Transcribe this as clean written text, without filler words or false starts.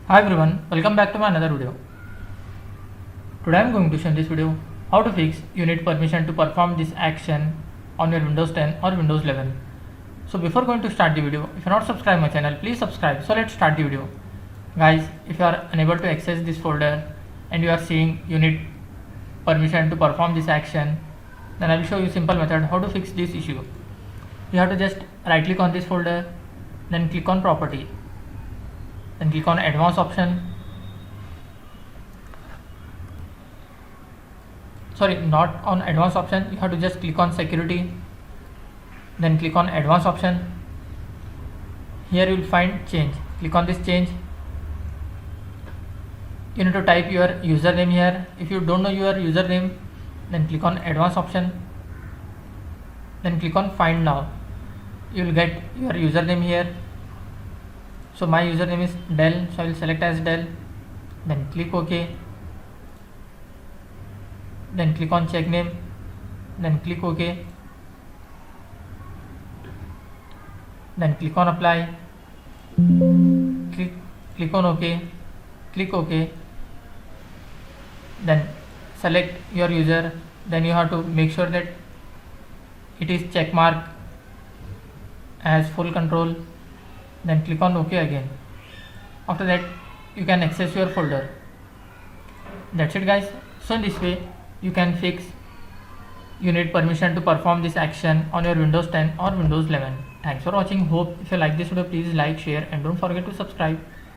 Hi everyone, welcome back to my another video. Today I am going to show in this video how to fix you need permission to perform this action on your Windows 10 or Windows 11. So before going to start the video, if you are not subscribed my channel, please subscribe. So let's start the video. Guys, if you are unable to access this folder and you are seeing you need permission to perform this action, then I will show you simple method how to fix this issue. You have to just right click on this folder, then click on property, then click on advanced option. Sorry, not on advanced option, you have to just click on security, then click on advanced option. Here you will find change. Click on this change. You need to type your username here. If you don't know your username, then click on advanced option, then click on find now. You will get your username here. So my username is Dell, so I will select as Dell, then click OK, then click on check name, then click OK, then click on apply, click on OK, click OK, then select your user. Then you have to make sure that it is check mark as full control, then click on OK again. After that you can access your folder. That's it guys. So in this way you can fix you need permission to perform this action on your Windows 10 or Windows 11. Thanks for watching. Hope if you like this video, please like, share and don't forget to subscribe.